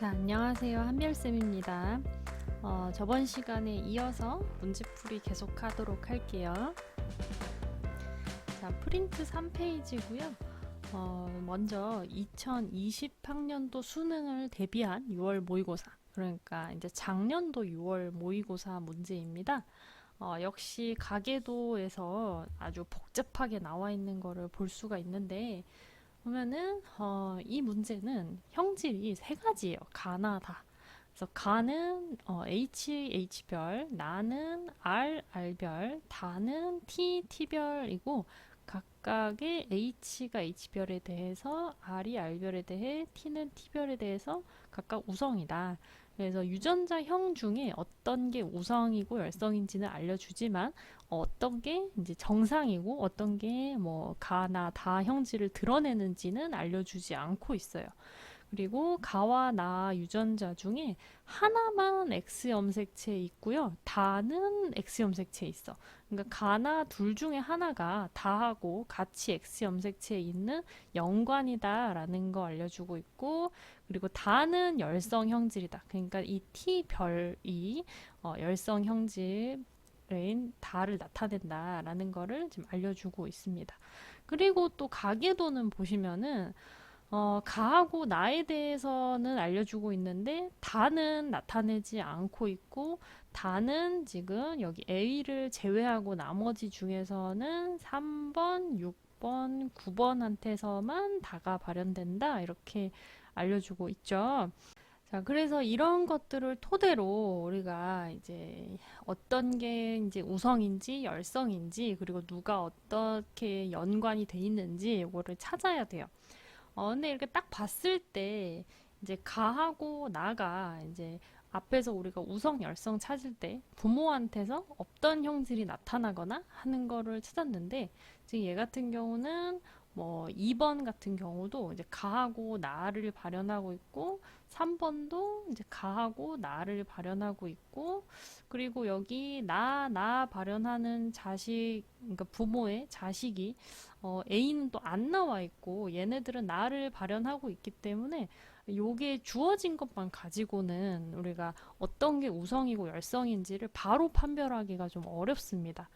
자, 안녕하세요. 한별쌤입니다. 저번 시간에 이어서 문제풀이 계속 하도록 할게요. 자, 프린트 3페이지고요. 먼저 2020학년도 수능을 대비한 6월 모의고사, 그러니까 이제 작년도 6월 모의고사 문제입니다. 역시 가계도에서 아주 복잡하게 나와 있는 거를 볼 수가 있는데, 보면은 이 문제는 형질이 세 가지예요. 가나 다. 그래서 가는 H, H별, 나는 R, R별, 다는 T, T별이고 각각의 H가 H별에 대해서 R이 R별에 대해 T는 T별에 대해서 각각 우성이다. 그래서 유전자형 중에 어떤 게 우성이고 열성인지는 알려주지만 어떤 게 이제 정상이고 어떤 게 뭐 가나 다 형질을 드러내는지는 알려주지 않고 있어요. 그리고 가와 나 유전자 중에 하나만 X 염색체에 있고요. 다는 X 염색체에 있어. 그러니까 가나 둘 중에 하나가 다하고 같이 X 염색체에 있는 연관이다라는 거 알려주고 있고, 그리고 다는 열성 형질이다. 그러니까 이 T별이 열성 형질 인 다를 나타낸다라는 거를 지금 알려주고 있습니다. 그리고 또 가계도는 보시면은 가하고 나에 대해서는 알려주고 있는데 다는 나타내지 않고 있고, 다는 지금 여기 A를 제외하고 나머지 중에서는 3번, 6번, 9번한테서만 다가 발현된다 이렇게 알려주고 있죠. 자, 그래서 이런 것들을 토대로 우리가 이제 어떤 게 이제 우성인지 열성인지 그리고 누가 어떻게 연관이 돼 있는지 이거를 찾아야 돼요. 근데 이렇게 딱 봤을 때 이제 가하고 나가 이제 앞에서 우리가 우성, 열성 찾을 때 부모한테서 어떤 형질이 나타나거나 하는 거를 찾았는데, 지금 얘 같은 경우는 뭐 2번 같은 경우도 이제 가하고 나를 발현하고 있고, 3번도 이제 가하고 나를 발현하고 있고, 그리고 여기 나 발현하는 자식, 그러니까 부모의 자식이 A는 또 안 나와 있고 얘네들은 나를 발현하고 있기 때문에 요게 주어진 것만 가지고는 우리가 어떤 게 우성이고 열성인지를 바로 판별하기가 좀 어렵습니다.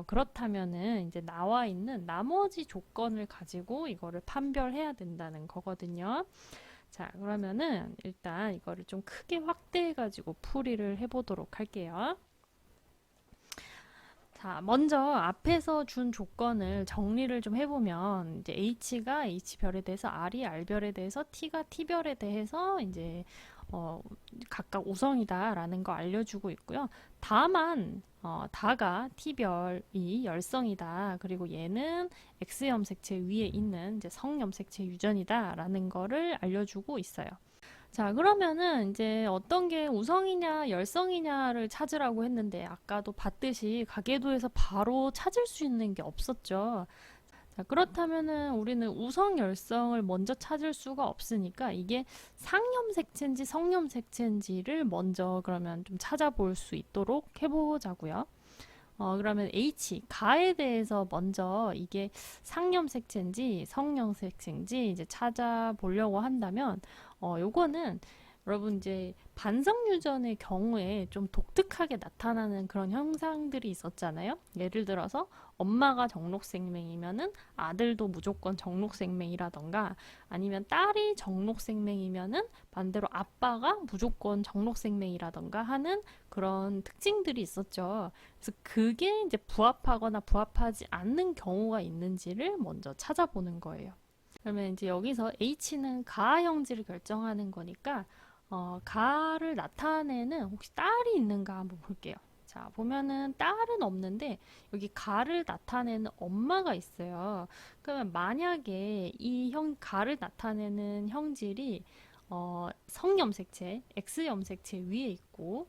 그렇다면은 이제 나와 있는 나머지 조건을 가지고 이거를 판별해야 된다는 거거든요. 자, 그러면은 일단 이거를 좀 크게 확대해가지고 풀이를 해보도록 할게요. 자, 먼저 앞에서 준 조건을 정리를 좀 해보면, 이제 H가 H별에 대해서, R이 R별에 대해서, T가 T별에 대해서 이제 어, 각각 우성이다라는 거 알려주고 있고요. 다만 다가 T별이 열성이다. 그리고 얘는 X 염색체 위에 있는 이제 성 염색체 유전이다라는 거를 알려주고 있어요. 자, 그러면은 이제 어떤 게 우성이냐, 열성이냐를 찾으라고 했는데, 아까도 봤듯이 가계도에서 바로 찾을 수 있는 게 없었죠. 자, 그렇다면은 우리는 우성, 열성을 먼저 찾을 수가 없으니까 이게 상염색체인지 성염색체인지를 먼저 그러면 좀 찾아볼 수 있도록 해보자고요. 그러면 H, 가에 대해서 먼저 이게 상염색체인지 성염색체인지 이제 찾아보려고 한다면, 요거는 여러분 이제 반성 유전의 경우에 좀 독특하게 나타나는 그런 현상들이 있었잖아요. 예를 들어서 엄마가 정록생명이면은 아들도 무조건 정록생명이라던가, 아니면 딸이 정록생명이면은 반대로 아빠가 무조건 정록생명이라던가 하는 그런 특징들이 있었죠. 그래서 그게 이제 부합하거나 부합하지 않는 경우가 있는지를 먼저 찾아보는 거예요. 그러면 이제 여기서 H는 가하 형질을 결정하는 거니까 가를 나타내는 혹시 딸이 있는가 한번 볼게요. 자, 보면은 딸은 없는데 여기 가를 나타내는 엄마가 있어요. 그러면 만약에 이 가를 나타내는 형질이 성염색체, X염색체 위에 있고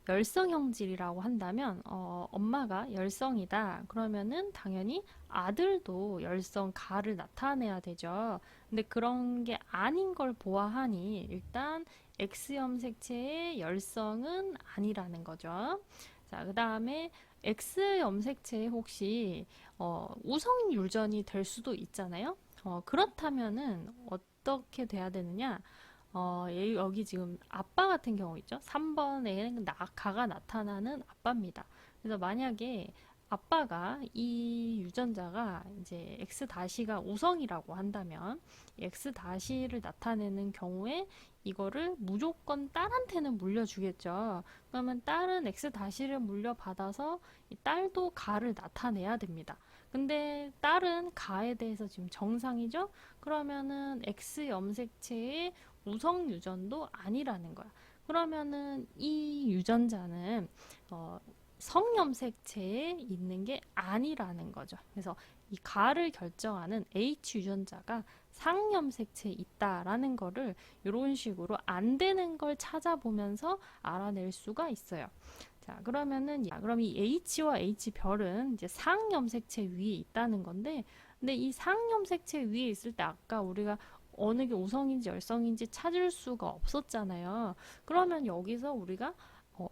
열성 형질이라고 한다면 엄마가 열성이다. 그러면은 당연히 아들도 열성 가를 나타내야 되죠. 근데 그런 게 아닌 걸 보아하니 일단 X염색체의 열성은 아니라는 거죠. 자, 그 다음에 X염색체 혹시 우성 유전이 될 수도 있잖아요. 그렇다면은 어떻게 돼야 되느냐? 여기 지금 아빠 같은 경우 있죠? 3번에는 가가 나타나는 아빠입니다. 그래서 만약에 아빠가 이 유전자가 이제 X-가 우성이라고 한다면 X-를 나타내는 경우에 이거를 무조건 딸한테는 물려주겠죠. 그러면 딸은 X-를 물려받아서 이 딸도 가를 나타내야 됩니다. 근데 딸은 가에 대해서 지금 정상이죠? 그러면은 X 염색체의 우성 유전도 아니라는 거야. 그러면은 이 유전자는 성염색체에 있는 게 아니라는 거죠. 그래서 이 가를 결정하는 H 유전자가 상염색체에 있다라는 거를 이런 식으로 안 되는 걸 찾아보면서 알아낼 수가 있어요. 자, 그럼 이 H와 H별은 이제 상염색체 위에 있다는 건데, 근데 이 상염색체 위에 있을 때 아까 우리가 어느 게 우성인지 열성인지 찾을 수가 없었잖아요. 그러면 여기서 우리가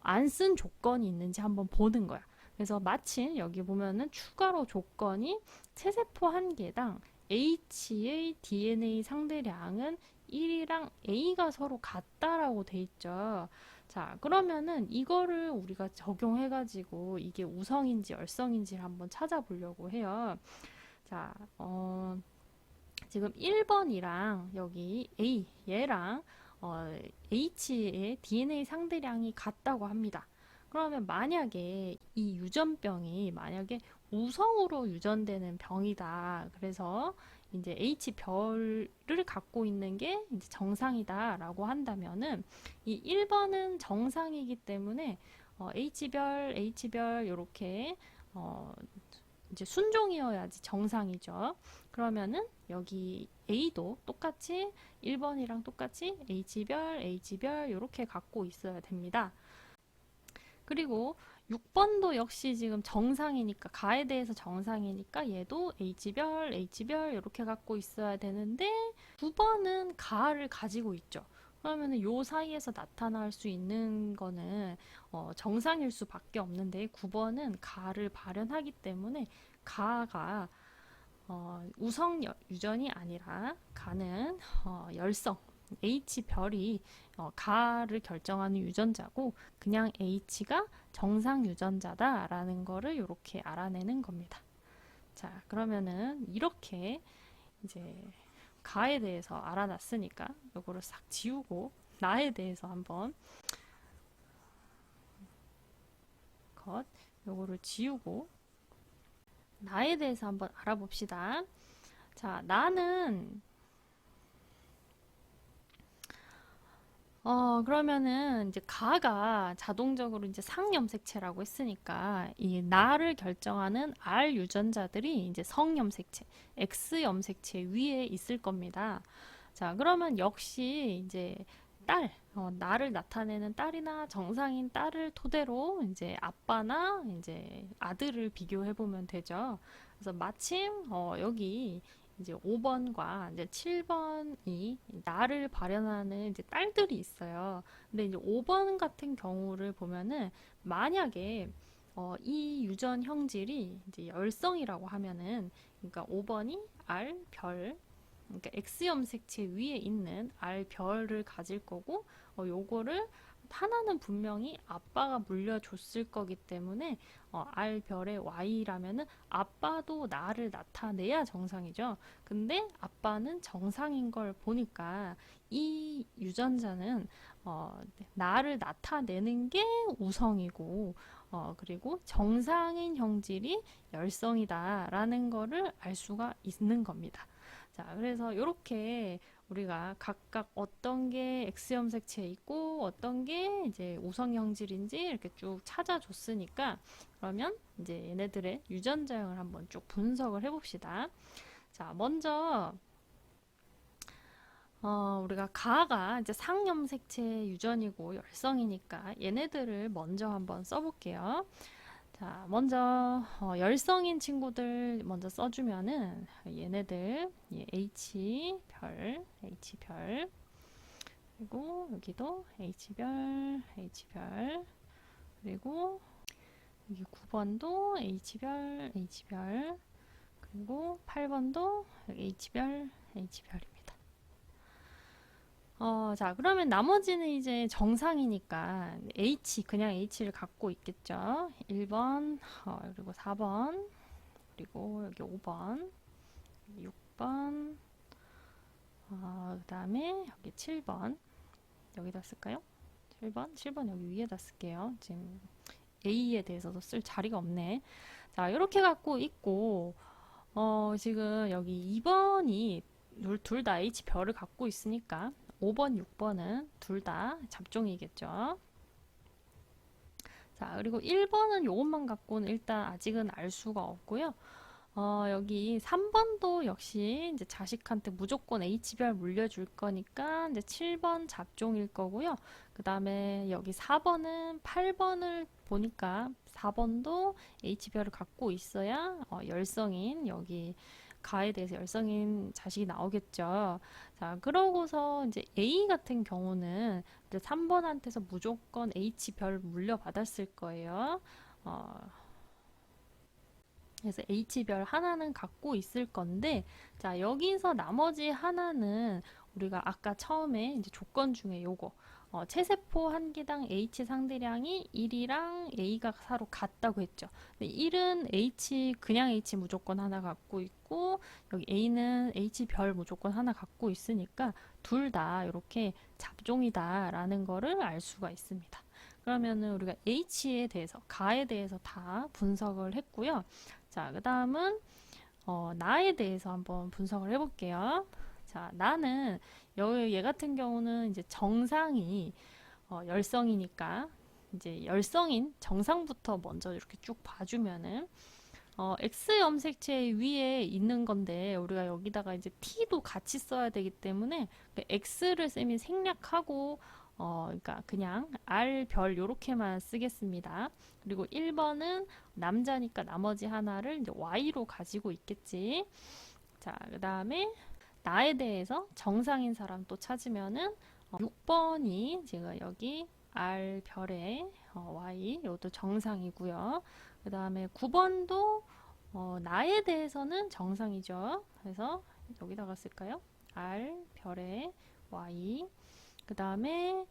안 쓴 조건이 있는지 한번 보는 거야. 그래서 마침 여기 보면은 추가로 조건이 체세포 한 개당 H의 DNA 상대량은 1이랑 A가 서로 같다라고 돼 있죠. 자, 그러면은 이거를 우리가 적용해가지고 이게 우성인지 열성인지를 한번 찾아보려고 해요. 자, 지금 1번이랑 여기 A, 얘랑 H의 DNA 상대량이 같다고 합니다. 그러면 만약에 이 유전병이 만약에 우성으로 유전되는 병이다. 그래서 이제 H별을 갖고 있는 게 이제 정상이다라고 한다면은 이 1번은 정상이기 때문에 H별 이렇게 이제 순종이어야지 정상이죠. 그러면은 여기 A도 똑같이 1번이랑 똑같이 H별 이렇게 갖고 있어야 됩니다. 그리고 6번도 역시 지금 정상이니까 가에 대해서 정상이니까 얘도 H별 이렇게 갖고 있어야 되는데 9번은 가를 가지고 있죠. 그러면은 요 사이에서 나타날 수 있는 거는 정상일 수밖에 없는데 9번은 가를 발현하기 때문에 가가 우성 유전이 아니라 가는 열성 H별이 가를 결정하는 유전자고 그냥 H가 정상 유전자다라는 거를 이렇게 알아내는 겁니다. 자, 그러면은 이렇게 이제 가에 대해서 알아놨으니까 요거를 싹 지우고 나에 대해서 한번 요거를 지우고 나에 대해서 한번 알아봅시다. 자, 나는 그러면은 이제 가가 자동적으로 이제 상염색체라고 했으니까 이 나를 결정하는 R 유전자들이 이제 성염색체, X 염색체 위에 있을 겁니다. 자, 그러면 역시 이제 나를 나타내는 딸이나 정상인 딸을 토대로 이제 아빠나 이제 아들을 비교해 보면 되죠. 그래서 마침 여기 이제 5번과 이제 7번이 나를 발현하는 이제 딸들이 있어요. 근데 이제 5번 같은 경우를 보면은 만약에 이 유전 형질이 이제 열성이라고 하면은 그러니까 5번이 R별 그러니까 X 염색체 위에 있는 R별을 가질 거고 요거를 하나는 분명히 아빠가 물려줬을 거기 때문에 R별의 Y라면은 아빠도 나를 나타내야 정상이죠. 근데 아빠는 정상인 걸 보니까 이 유전자는 나를 나타내는 게 우성이고 그리고 정상인 형질이 열성이다라는 거를 알 수가 있는 겁니다. 자, 그래서 이렇게 우리가 각각 어떤 게 X염색체에 있고 어떤 게 이제 우성 형질인지 이렇게 쭉 찾아줬으니까 그러면 이제 얘네들의 유전자형을 한번 쭉 분석을 해봅시다. 자, 먼저 우리가 가가 이제 상염색체 유전이고 열성이니까 얘네들을 먼저 한번 써볼게요. 자, 먼저 열성인 친구들 먼저 써주면은 얘네들 H별 그리고 여기도 H별 그리고 여기 9번도 H별 그리고 8번도 H별입니다. 자, 그러면 나머지는 이제 정상이니까 H, 그냥 H를 갖고 있겠죠. 1번, 그리고 4번, 그리고 여기 5번, 6번, 그 다음에 여기 7번, 여기다 쓸까요? 7번 여기 위에다 쓸게요. 지금 A에 대해서도 쓸 자리가 없네. 자, 이렇게 갖고 있고, 지금 여기 2번이 둘 다 H별을 갖고 있으니까 5번, 6번은 둘 다 잡종이겠죠. 자, 그리고 1번은 요것만 갖고는 일단 아직은 알 수가 없고요. 여기 3번도 역시 이제 자식한테 무조건 H별 물려줄 거니까 이제 7번 잡종일 거고요. 그 다음에 여기 4번은 8번을 보니까 4번도 H별을 갖고 있어야 열성인 여기 가에 대해서 열성인 자식이 나오겠죠. 자, 그러고서 이제 A 같은 경우는 이제 3번한테서 무조건 H별 물려받았을 거예요. 그래서 H별 하나는 갖고 있을 건데, 자, 여기서 나머지 하나는 우리가 아까 처음에 이제 조건 중에 요거, 체세포 한 개당 H 상대량이 1이랑 A가 서로 같다고 했죠. 근데 1은 H, 그냥 H 무조건 하나 갖고 있고, 여기 A는 H별 무조건 하나 갖고 있으니까 둘 다 이렇게 잡종이다라는 거를 알 수가 있습니다. 그러면은 우리가 H에 대해서, 가에 대해서 다 분석을 했고요. 자, 그 다음은 나에 대해서 한번 분석을 해볼게요. 자, 나는 얘 같은 경우는 이제 정상이 열성이니까 이제 열성인 정상부터 먼저 이렇게 쭉 봐주면은 X 염색체 위에 있는 건데 우리가 여기다가 이제 T도 같이 써야 되기 때문에 X를 쌤이 생략하고 그러니까 그냥 R별 요렇게만 쓰겠습니다. 그리고 1번은 남자니까 나머지 하나를 이제 Y로 가지고 있겠지. 자, 그 다음에 나에 대해서 정상인 사람 또 찾으면은 6번이 제가 여기 R별에 Y 이것도 정상이고요. 그 다음에 9번도 나에 대해서는 정상이죠. 그래서 여기다가 쓸까요? R별에 Y. 그 다음에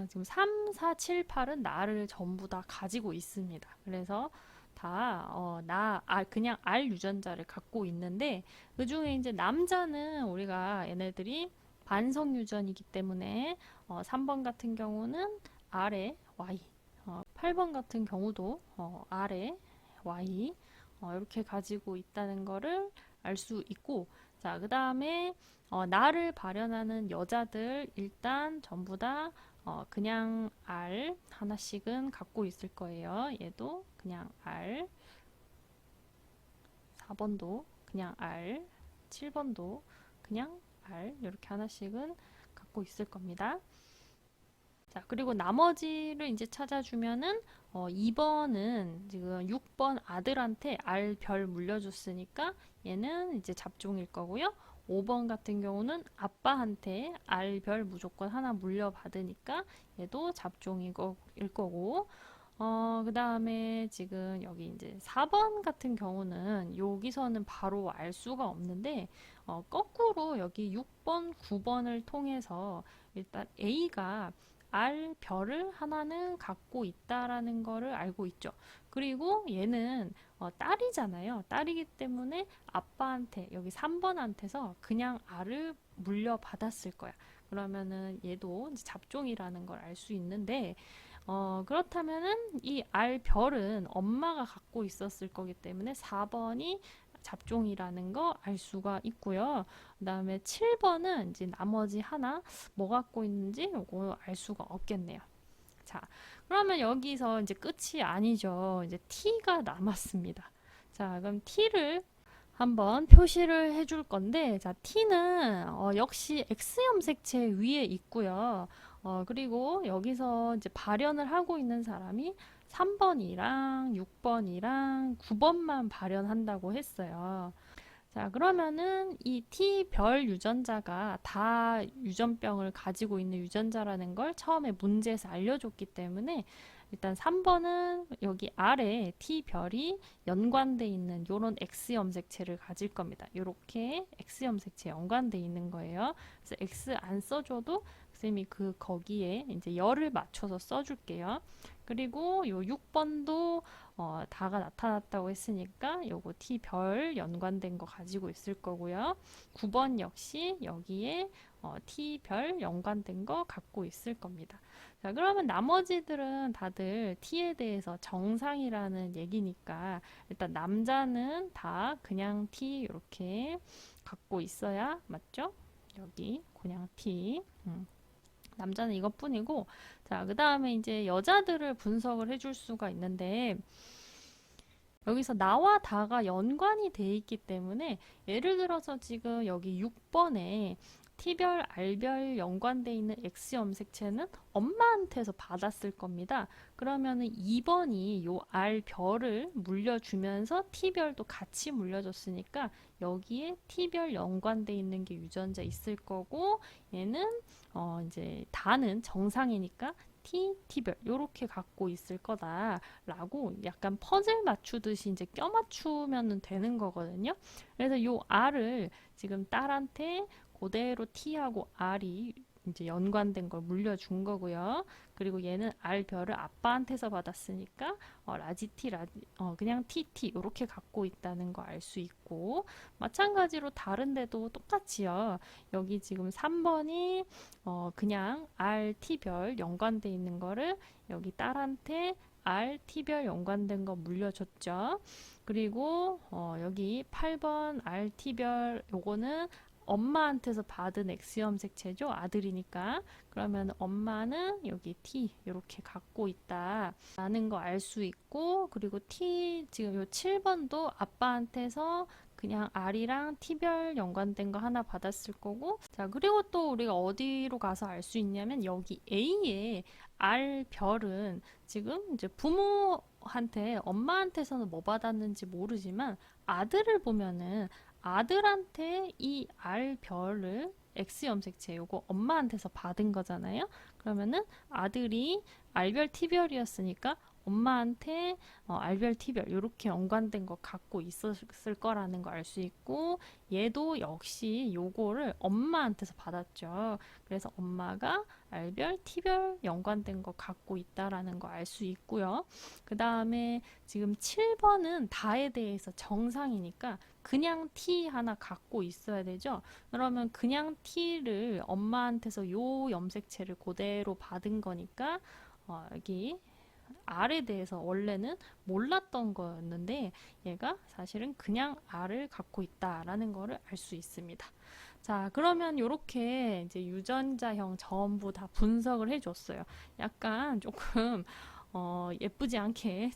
지금 3, 4, 7, 8은 나를 전부 다 가지고 있습니다. 그래서 다 그냥 R 유전자를 갖고 있는데 그 중에 이제 남자는 우리가 얘네들이 반성 유전이기 때문에 3번 같은 경우는 R에 Y, 8번 같은 경우도 R에 Y 이렇게 가지고 있다는 거를 알 수 있고, 자, 그 다음에 나를 발현하는 여자들 일단 전부 다 그냥 R 하나씩은 갖고 있을 거예요. 얘도 그냥 R, 4번도 그냥 R, 7번도 그냥 R 이렇게 하나씩은 갖고 있을 겁니다. 자, 그리고 나머지를 이제 찾아주면은 2번은 지금 6번 아들한테 R별 물려줬으니까 얘는 이제 잡종일 거고요. 5번 같은 경우는 아빠한테 R별 무조건 하나 물려받으니까 얘도 잡종일 거고, 그 다음에 지금 여기 이제 4번 같은 경우는 여기서는 바로 알 수가 없는데, 거꾸로 여기 6번, 9번을 통해서 일단 A가 R별을 하나는 갖고 있다라는 거를 알고 있죠. 그리고 얘는 딸이잖아요. 딸이기 때문에 아빠한테 여기 3번한테서 그냥 R을 물려받았을 거야. 그러면은 얘도 이제 잡종이라는 걸 알 수 있는데 그렇다면은 이 R별은 엄마가 갖고 있었을 거기 때문에 4번이 잡종이라는 거 알 수가 있고요. 그 다음에 7번은 이제 나머지 하나 뭐 갖고 있는지 이거 알 수가 없겠네요. 자, 그러면 여기서 이제 끝이 아니죠. 이제 T가 남았습니다. 자, 그럼 T를 한번 표시를 해줄 건데, 자, T는 역시 X 염색체 위에 있고요. 그리고 여기서 이제 발현을 하고 있는 사람이 3번이랑 6번이랑 9번만 발현한다고 했어요. 자, 그러면은 이 T별 유전자가 다 유전병을 가지고 있는 유전자라는 걸 처음에 문제에서 알려줬기 때문에 일단 3번은 여기 아래 T별이 연관돼 있는 요런 X 염색체를 가질 겁니다. 요렇게 X 염색체 연관돼 있는 거예요. 그래서 X 안 써줘도 선생님이 거기에 이제 열을 맞춰서 써줄게요. 그리고 요 6번도 다가 나타났다고 했으니까 요거 T별 연관된 거 가지고 있을 거고요. 9번 역시 여기에 T별 연관된 거 갖고 있을 겁니다. 자, 그러면 나머지들은 다들 T에 대해서 정상이라는 얘기니까 일단 남자는 다 그냥 T 이렇게 갖고 있어야 맞죠? 여기 그냥 T. 남자는 이것뿐이고, 자, 그 다음에 이제 여자들을 분석을 해줄 수가 있는데, 여기서 나와 다가 연관이 돼 있기 때문에, 예를 들어서 지금 여기 6번에 T별, R별 연관돼 있는 X 염색체는 엄마한테서 받았을 겁니다. 그러면은 2번이 요 R별을 물려주면서 T별도 같이 물려줬으니까 여기에 T별 연관돼 있는 게 유전자 있을 거고, 얘는 이제 다는 정상이니까 T별 요렇게 갖고 있을 거다라고 약간 퍼즐 맞추듯이 이제 껴 맞추면 되는 거거든요. 그래서 요 R을 지금 딸한테 그대로 T하고 R이 이제 연관된 걸 물려준 거고요. 그리고 얘는 R별을 아빠한테서 받았으니까 라지 T, 그냥 TT 이렇게 갖고 있다는 거 알 수 있고, 마찬가지로 다른데도 똑같이요. 여기 지금 3번이 그냥 RT별 연관돼 있는 거를 여기 딸한테 RT별 연관된 거 물려줬죠. 그리고 여기 8번 RT별 요거는 엄마한테서 받은 X 염색체죠. 아들이니까. 그러면 엄마는 여기 T 이렇게 갖고 있다라는 거 알 수 있고, 그리고 T 지금 요 7번도 아빠한테서 그냥 R이랑 T별 연관된 거 하나 받았을 거고, 자, 그리고 또 우리가 어디로 가서 알 수 있냐면 여기 A의 R별은 지금 이제 부모한테 엄마한테서는 뭐 받았는지 모르지만 아들을 보면은 아들한테 이 R별을 X 염색체 요거 엄마한테서 받은 거잖아요. 그러면은 아들이 R별 T별이었으니까 엄마한테 R별 T별 이렇게 연관된 거 갖고 있었을 거라는 거 알 수 있고, 얘도 역시 요거를 엄마한테서 받았죠. 그래서 엄마가 R별 T별 연관된 거 갖고 있다라는 거 알 수 있고요. 그 다음에 지금 7번은 다에 대해서 정상이니까 그냥 T 하나 갖고 있어야 되죠. 그러면 그냥 T를 엄마한테서 요 염색체를 그대로 받은 거니까 여기 R에 대해서 원래는 몰랐던 거였는데 얘가 사실은 그냥 R을 갖고 있다라는 거를 알 수 있습니다. 자, 그러면 이렇게 이제 유전자형 전부 다 분석을 해줬어요. 약간 조금 예쁘지 않게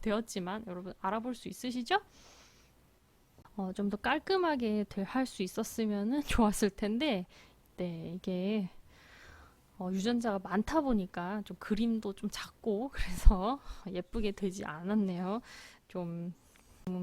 되었지만 여러분 알아볼 수 있으시죠? 좀 더 깔끔하게 할 수 있었으면 좋았을 텐데, 네, 이게 유전자가 많다 보니까 좀 그림도 좀 작고 그래서 예쁘게 되지 않았네요. 좀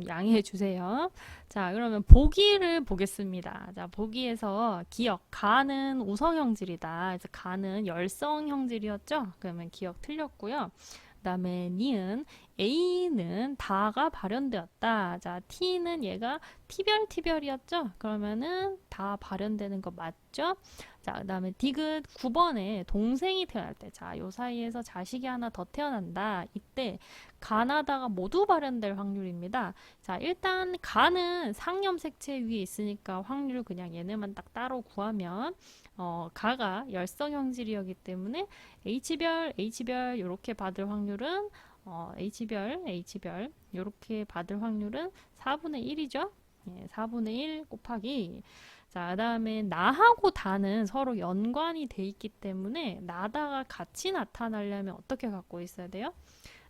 양해해 주세요. 자, 그러면 보기를 보겠습니다. 자, 보기에서 기억, 가는 우성형질이다. 그래서 가는 열성형질이었죠? 그러면 기억 틀렸고요. 그 다음에 니은 A는 다가 발현되었다. 자, T는 얘가 T별이었죠? 그러면은 다 발현되는 거 맞죠? 자, 그 다음에 디귿 9번에 동생이 태어날 때, 자, 요 사이에서 자식이 하나 더 태어난다. 이때 가나다가 모두 발현될 확률입니다. 자, 일단 가는 상염색체 위에 있으니까 확률 그냥 얘네만 딱 따로 구하면 가가 열성형질이었기 때문에 H별 이렇게 받을 확률은 H별 이렇게 받을 확률은 4분의 1이죠. 예, 4분의 1 곱하기. 자, 그 다음에 나하고 다는 서로 연관이 돼 있기 때문에 나다가 같이 나타나려면 어떻게 갖고 있어야 돼요?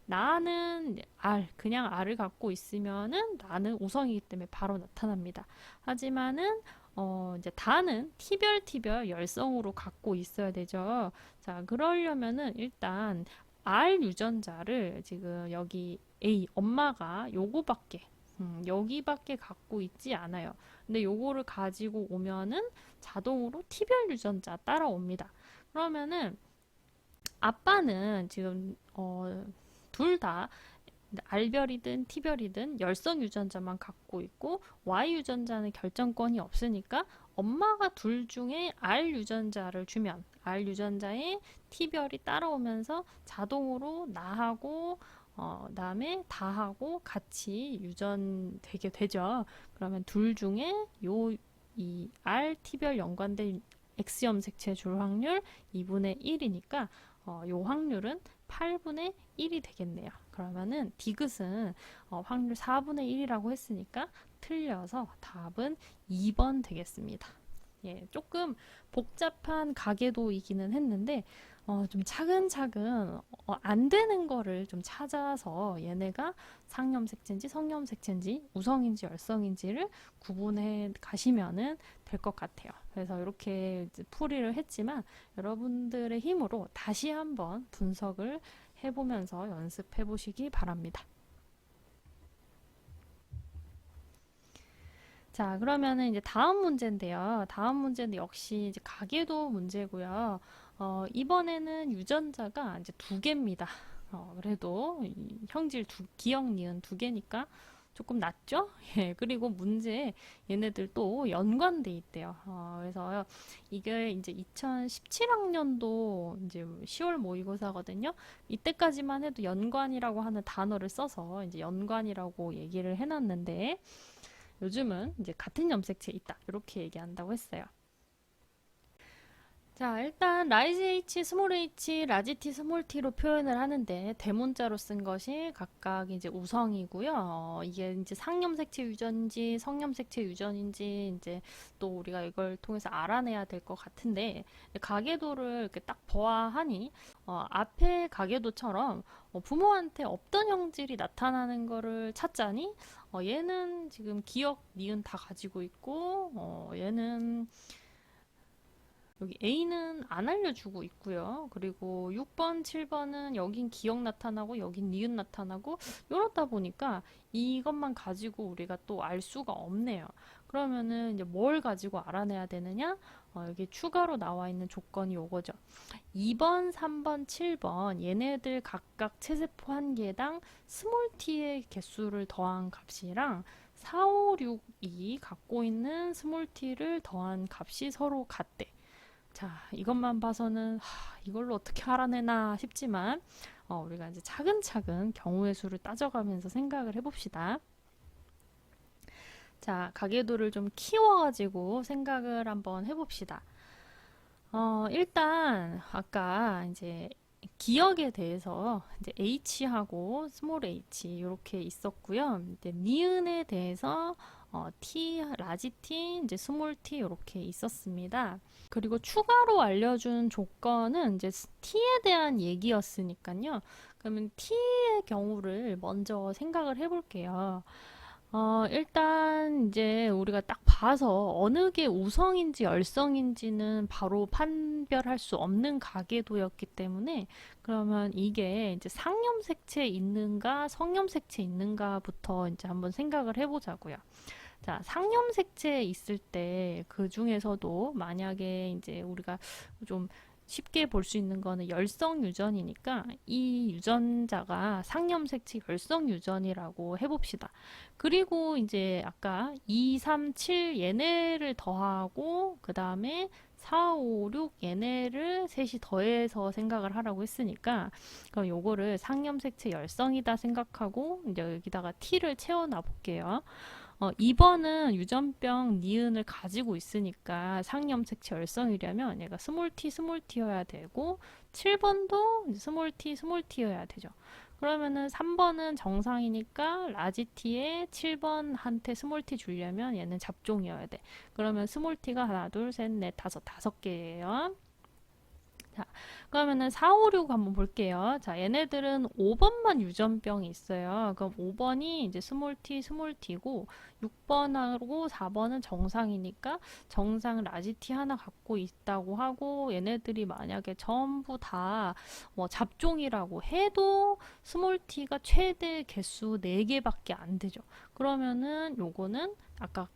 나는 R, 그냥 R을 갖고 있으면은 나는 우성이기 때문에 바로 나타납니다. 하지만은 이제 다는 T별 열성으로 갖고 있어야 되죠. 자, 그러려면은 일단 R 유전자를 지금 여기 A, 엄마가 요거밖에 여기밖에 갖고 있지 않아요. 근데 요거를 가지고 오면은 자동으로 T별 유전자 따라옵니다. 그러면은 아빠는 지금 둘 다 R별이든 T별이든 열성 유전자만 갖고 있고 Y 유전자는 결정권이 없으니까 엄마가 둘 중에 R 유전자를 주면 R 유전자에 T별이 따라오면서 자동으로 나하고 그다음에 다하고 같이 유전되게 되죠. 그러면 둘 중에 이 R, T별 연관된 X 염색체 줄 확률 2분의 1이니까 요 확률은 8분의 1이 되겠네요. 그러면은 디귿은 확률 4분의 1이라고 했으니까 틀려서 답은 2번 되겠습니다. 예, 조금 복잡한 가계도이기는 했는데 좀 차근차근 안 되는 거를 좀 찾아서 얘네가 상염색체인지 성염색체인지 우성인지 열성인지를 구분해 가시면은 될 것 같아요. 그래서 이렇게 풀이를 했지만 여러분들의 힘으로 다시 한번 분석을 해보면서 연습해 보시기 바랍니다. 자, 그러면은 이제 다음 문제인데요. 다음 문제는 역시 이제 가계도 문제고요. 이번에는 유전자가 이제 두 개입니다. 그래도 형질 기억, 니은 두 개니까 조금 낫죠? 예, 그리고 문제에 얘네들 또 연관돼 있대요. 그래서 이게 이제 2017학년도 이제 10월 모의고사거든요. 이때까지만 해도 연관이라고 하는 단어를 써서 이제 연관이라고 얘기를 해놨는데 요즘은 이제 같은 염색체 있다 이렇게 얘기한다고 했어요. 자, 일단 라이즈 H, 스몰 h, 라지 T, 스몰 t로 표현을 하는데 대문자로 쓴 것이 각각 이제 우성이고요. 이게 이제 상염색체 유전인지 성염색체 유전인지 이제 또 우리가 이걸 통해서 알아내야 될 것 같은데 가계도를 이렇게 딱 보아하니 앞에 가계도처럼 부모한테 없던 형질이 나타나는 거를 찾자니 얘는 지금 기억, 니은 다 가지고 있고 얘는 여기 A는 안 알려주고 있고요. 그리고 6번, 7번은 여긴 기억 나타나고 여긴 니은 나타나고 이렇다 보니까 이것만 가지고 우리가 또 알 수가 없네요. 그러면은 이제 뭘 가지고 알아내야 되느냐? 여기 추가로 나와 있는 조건이 요거죠. 2번, 3번, 7번 얘네들 각각 체세포 한 개당 스몰 t의 개수를 더한 값이랑 4, 5, 6이 갖고 있는 스몰 t를 더한 값이 서로 같대. 자, 이것만 봐서는 이걸로 어떻게 알아내나 싶지만 우리가 이제 차근차근 경우의 수를 따져가면서 생각을 해봅시다. 자, 가계도를 좀 키워가지고 생각을 한번 해봅시다. 일단 아까 이제 기억에 대해서 이제 H하고 스몰 h 이렇게 있었고요. 이제 니은에 대해서 T, 라지 T, 이제 스몰 t 이렇게 있었습니다. 그리고 추가로 알려준 조건은 이제 T에 대한 얘기였으니까요. 그러면 T의 경우를 먼저 생각을 해볼게요. 일단 이제 우리가 딱 봐서 어느 게 우성인지 열성인지는 바로 판별할 수 없는 가계도였기 때문에 그러면 이게 이제 상염색체 있는가 성염색체 있는가부터 이제 한번 생각을 해보자고요. 자, 상염색체 있을 때 그 중에서도 만약에 이제 우리가 좀 쉽게 볼 수 있는 거는 열성 유전이니까 이 유전자가 상염색체 열성 유전이라고 해봅시다. 그리고 이제 아까 2, 3, 7 얘네를 더하고 그 다음에 4, 5, 6 얘네를 셋이 더해서 생각을 하라고 했으니까 그럼 요거를 상염색체 열성이다 생각하고 이제 여기다가 T를 채워놔 볼게요. 2번은 유전병 니은을 가지고 있으니까 상염색체 열성이려면 얘가 스몰 t여야 되고 7번도 스몰 t여야 되죠. 그러면은 3번은 정상이니까 라지 t에 7번한테 스몰 t 주려면 얘는 잡종이어야 돼. 그러면 스몰 t가 하나, 둘, 셋, 넷, 다섯 개예요. 자, 그러면은 4, 5, 6 한번 볼게요. 자, 얘네들은 5번만 유전병이 있어요. 그럼 5번이 이제 스몰 t고 6번하고 4번은 정상이니까 정상 라지 t 하나 갖고 있다고 하고 얘네들이 만약에 전부 다 뭐 잡종이라고 해도 스몰 t가 최대 개수 4개밖에 안 되죠. 그러면은 요거는 아까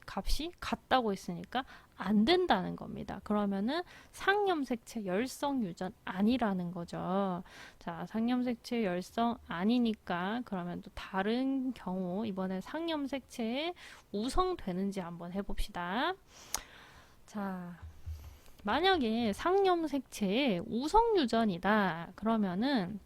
값이 같다고 했으니까 안 된다는 겁니다. 그러면은 상염색체 열성 유전 아니라는 거죠. 자, 상염색체 열성 아니니까 그러면 또 다른 경우 이번에 상염색체에 우성되는지 한번 해봅시다. 자, 만약에 상염색체에 우성유전이다 그러면은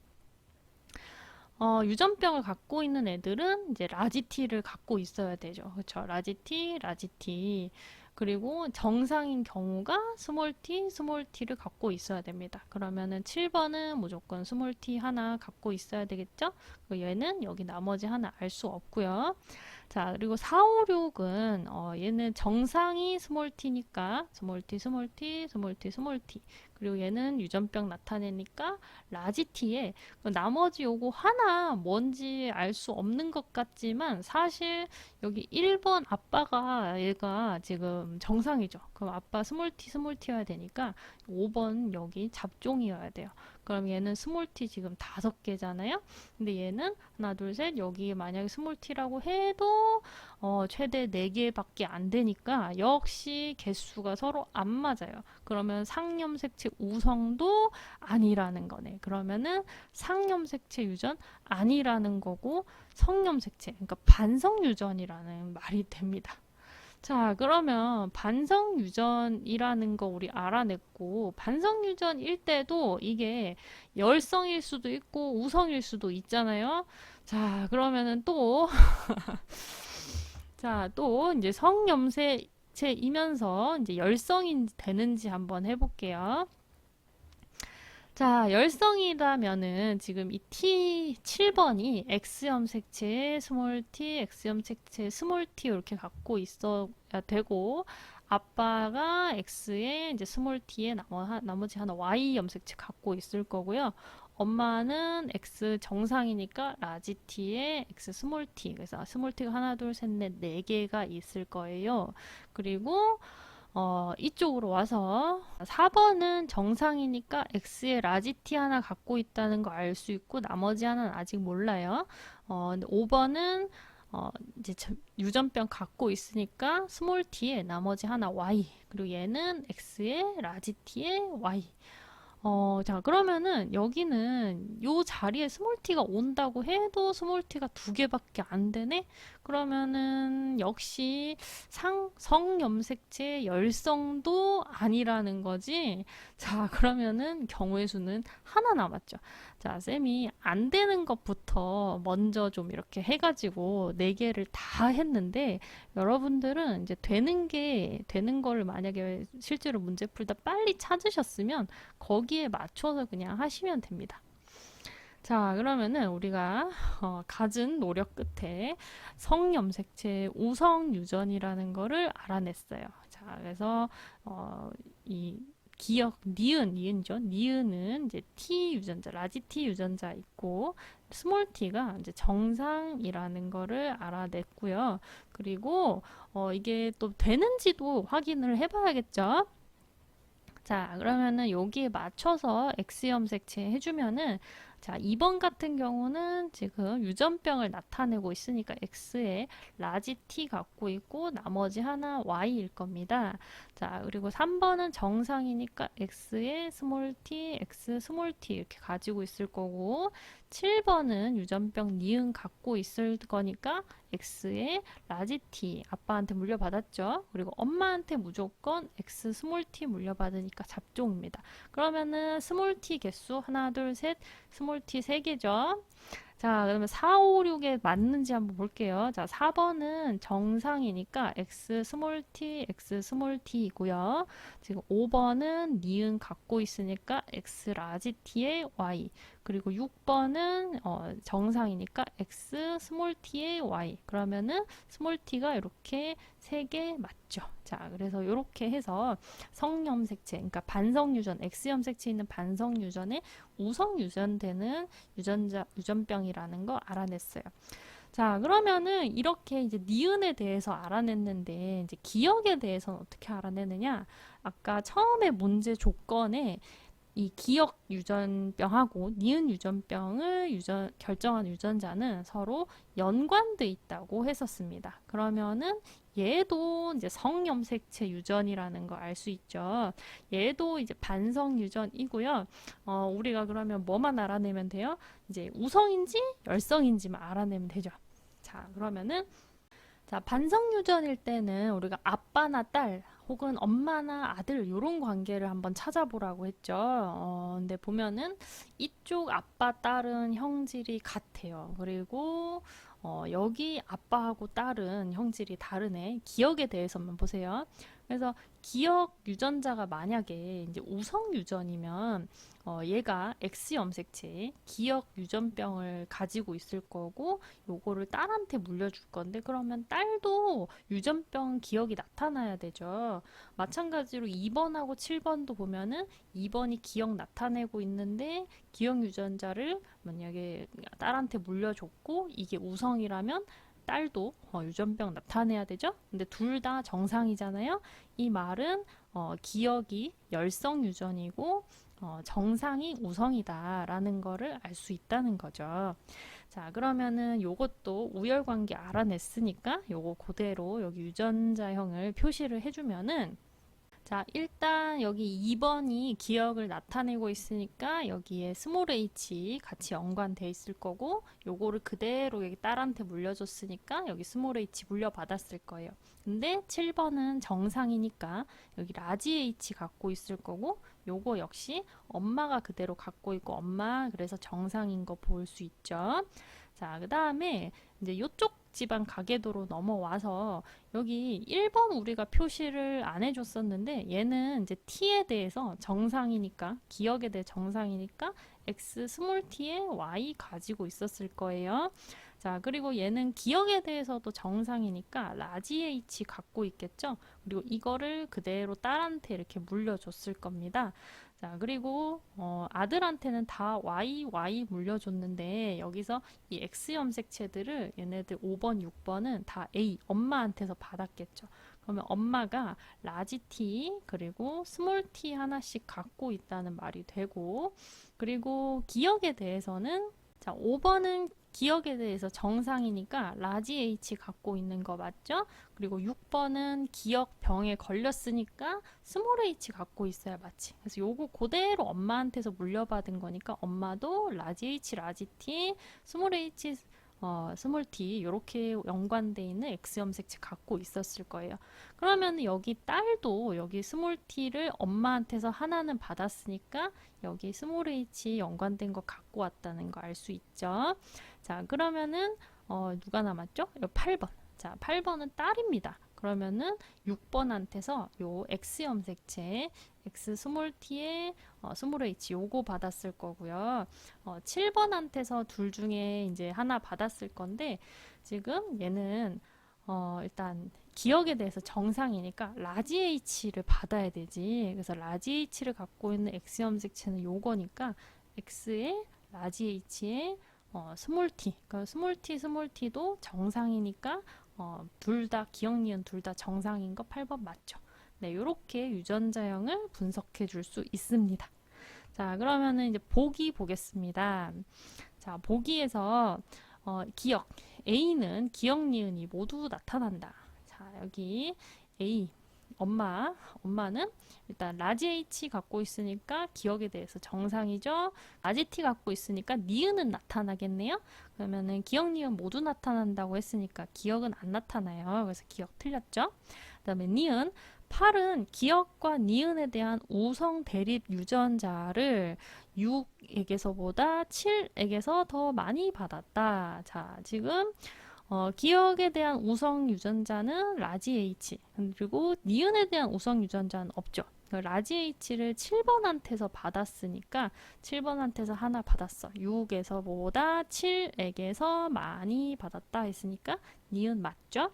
유전병을 갖고 있는 애들은 이제 라지티를 갖고 있어야 되죠. 그렇죠? 라지티. 그리고 정상인 경우가 스몰티를 갖고 있어야 됩니다. 그러면은 7번은 무조건 스몰티 하나 갖고 있어야 되겠죠? 얘는 여기 나머지 하나 알 수 없고요. 자, 그리고 4, 5, 6은 얘는 정상이 스몰티니까 스몰티. 그리고 얘는 유전병 나타내니까 라지티에 나머지 요거 하나 뭔지 알 수 없는 것 같지만 사실 여기 1번 아빠가 얘가 지금 정상이죠. 그럼 아빠 스몰티여야 되니까 5번 여기 잡종이어야 돼요. 그럼 얘는 스몰티 지금 5개잖아요. 근데 얘는 하나, 둘, 셋 여기 만약에 스몰티라고 해도 최대 4개밖에 안 되니까 역시 개수가 서로 안 맞아요. 그러면 상염색체 우성도 아니라는 거네. 그러면은 상염색체 유전 아니라는 거고 성염색체, 그러니까 반성유전이라는 말이 됩니다. 자, 그러면 반성유전이라는 거 우리 알아냈고, 반성유전일 때도 이게 열성일 수도 있고 우성일 수도 있잖아요. 자, 그러면은 또 자, 또 이제 성염색체이면서 이제 열성이 되는지 한번 해볼게요. 자, 열성이라면은 지금 이 T 7번이 X염색체 X염색체 이렇게 갖고 있어야 되고, 아빠가 X에 이제 T에 나머지 하나 Y염색체 갖고 있을 거고요. 엄마는 X 정상이니까 라지 T에 X T. 그래서 T가 하나, 둘, 셋, 넷, 4개가 있을 거예요. 그리고 이쪽으로 와서 4번은 정상이니까 X에 라지티 하나 갖고 있다는 거 알 수 있고 나머지 하나는 아직 몰라요. 근데 5번은 이제 유전병 갖고 있으니까 스몰 t에 나머지 하나 Y 그리고 얘는 X에 라지티에 Y. 자, 그러면은 여기는 요 자리에 스몰티가 온다고 해도 스몰티가 2개밖에 안 되네? 그러면은 역시 성염색체 열성도 아니라는 거지. 자, 그러면은 경우의 수는 하나 남았죠. 자, 쌤이 안 되는 것부터 먼저 좀 이렇게 해가지고 4개를 다 했는데 여러분들은 이제 되는 거를 만약에 실제로 문제 풀다 빨리 찾으셨으면 거기에 맞춰서 그냥 하시면 됩니다. 자, 그러면은 우리가 갖은 노력 끝에 성염색체 우성 유전이라는 거를 알아냈어요. 자, 그래서 이 기억 니은이죠. 니은은 이제 T 유전자, 라지 T 유전자 있고 스몰 T가 이제 정상이라는 거를 알아냈고요. 그리고 이게 또 되는지도 확인을 해봐야겠죠. 자, 그러면은 여기에 맞춰서 X염색체 해주면은 자, 2번 같은 경우는 지금 유전병을 나타내고 있으니까 X에 라지 T 갖고 있고 나머지 하나 Y일 겁니다. 자, 그리고 3번은 정상이니까 X에 스몰 t, X 스몰 t 이렇게 가지고 있을 거고 7번은 유전병 니은 갖고 있을 거니까 X에 라지 T 아빠한테 물려받았죠. 그리고 엄마한테 무조건 X 스몰 t 물려받으니까 잡종입니다. 그러면은 스몰 t 개수 하나, 둘, 셋 스몰 t 3개죠. 자, 그러면 4, 5, 6에 맞는지 한번 볼게요. 자, 4번은 정상이니까 X 스몰 t이고요. 지금 5번은 니은 갖고 있으니까 X 라지 t의 Y. 그리고 6번은 정상이니까 X 스몰 t의 Y. 그러면은 스몰 t가 이렇게 3개 맞죠. 자, 그래서 이렇게 해서 성염색체, 그러니까 반성유전, X염색체 있는 반성유전에 우성유전되는 유전병이라는 거 알아냈어요. 자, 그러면은 이렇게 이제 니은에 대해서 알아냈는데 이제 기억에 대해서는 어떻게 알아내느냐? 아까 처음에 문제 조건에 이 기억 유전병하고 니은 유전병을 결정한 유전자는 서로 연관돼 있다고 했었습니다. 그러면은 얘도 이제 성염색체 유전이라는 거 알 수 있죠. 얘도 이제 반성 유전이고요. 우리가 그러면 뭐만 알아내면 돼요? 이제 우성인지 열성인지만 알아내면 되죠. 자, 그러면은 자, 반성 유전일 때는 우리가 아빠나 딸 혹은 엄마나 아들 이런 관계를 한번 찾아보라고 했죠. 근데 보면은 이쪽 아빠 딸은 형질이 같아요. 그리고 여기 아빠하고 딸은 형질이 다르네. 기억에 대해서만 보세요. 그래서 기억 유전자가 만약에 이제 우성 유전이면 얘가 X 염색체 기억 유전병을 가지고 있을 거고 요거를 딸한테 물려줄 건데 그러면 딸도 유전병 기억이 나타나야 되죠. 마찬가지로 2번하고 7번도 보면은 2번이 기억 나타내고 있는데 기억 유전자를 만약에 딸한테 물려줬고 이게 우성이라면 딸도 유전병 나타내야 되죠. 근데 둘 다 정상이잖아요. 이 말은 기억이 열성 유전이고 정상이 우성이다라는 거를 알 수 있다는 거죠. 자, 그러면은 요것도 우열관계 알아냈으니까 요거 그대로 여기 유전자형을 표시를 해주면은 자, 일단 여기 2번이 기억을 나타내고 있으니까 여기에 스몰 h 같이 연관돼 있을 거고 요거를 그대로 여기 딸한테 물려줬으니까 여기 스몰 h 물려받았을 거예요. 근데 7번은 정상이니까 여기 라지 h 갖고 있을 거고 요거 역시 엄마가 그대로 갖고 있고 엄마 그래서 정상인 거 볼 수 있죠. 자, 그 다음에 이제 요쪽 집안 가계도로 넘어와서 여기 1번 우리가 표시를 안 해줬었는데 얘는 이제 t에 대해서 정상이니까 기억에 대해 정상이니까 x 스몰 t에 y 가지고 있었을 거예요. 자, 그리고 얘는 기억에 대해서도 정상이니까 라지 h 갖고 있겠죠. 그리고 이거를 그대로 딸한테 이렇게 물려줬을 겁니다. 자, 그리고 아들한테는 다 Y 물려줬는데 여기서 이 X 염색체들을 얘네들 5번, 6번은 다 A, 엄마한테서 받았겠죠. 그러면 엄마가 라지 T 그리고 스몰 T 하나씩 갖고 있다는 말이 되고 그리고 기억에 대해서는 자, 5번은 기억에 대해서 정상이니까 라지 H 갖고 있는 거 맞죠? 그리고 6번은 기억병에 걸렸으니까 스몰 h 갖고 있어야 맞지. 그래서 요거 그대로 엄마한테서 물려받은 거니까 엄마도 라지 h, 라지 t, 스몰 h, 스몰 t 이렇게 연관돼 있는 X 염색체 갖고 있었을 거예요. 그러면 여기 딸도 여기 스몰 t를 엄마한테서 하나는 받았으니까 여기 스몰 h 연관된 거 갖고 왔다는 거 알 수 있죠. 자, 그러면은 누가 남았죠? 8번. 자, 8번은 딸입니다. 그러면은 6번한테서 요 X 염색체 X 스몰 t에 스몰 h 요거 받았을 거고요. 7번한테서 둘 중에 이제 하나 받았을 건데 지금 얘는 일단 기억에 대해서 정상이니까 라지 h를 받아야 되지. 그래서 라지 h를 갖고 있는 X 염색체는 요거니까 X에 라지 h에 스몰 t, 그러니까 스몰 t도 정상이니까 둘 다 기억 니은 둘 다 정상인 거 8번 맞죠? 네, 이렇게 유전자형을 분석해 줄 수 있습니다. 자, 그러면은 이제 보기 보겠습니다. 자, 보기에서 기억 A는 기억 니은이 모두 나타난다. 자, 여기 A 엄마는 일단 라지 H 갖고 있으니까 기억에 대해서 정상이죠. 라지 T 갖고 있으니까 니은은 나타나겠네요. 그러면은 기억, 니은 모두 나타난다고 했으니까 기억은 안 나타나요. 그래서 기억 틀렸죠. 그 다음에 니은 8은 기억과 니은에 대한 우성 대립 유전자를 6에게서보다 7에게서 더 많이 받았다. 자, 지금 기억에 대한 우성 유전자는 라지 H 그리고 니은에 대한 우성 유전자는 없죠. 라지 H를 7번한테서 받았으니까 7번한테서 하나 받았어. 6에서보다 7에게서 많이 받았다 했으니까 니은 맞죠?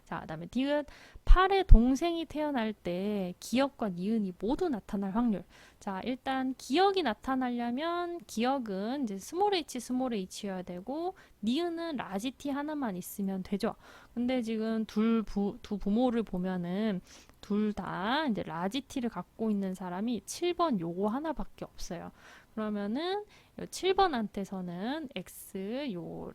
자, 그 다음에 디귿 8의 동생이 태어날 때 기억과 니은이 모두 나타날 확률. 자, 일단 기억이 나타나려면 기억은 이제 스몰 h여야 되고 니은은 라지 t 하나만 있으면 되죠. 근데 지금 두 부모를 보면은 둘 다 이제 라지 t를 갖고 있는 사람이 7번 요거 하나밖에 없어요. 그러면은 7번한테서는 x 요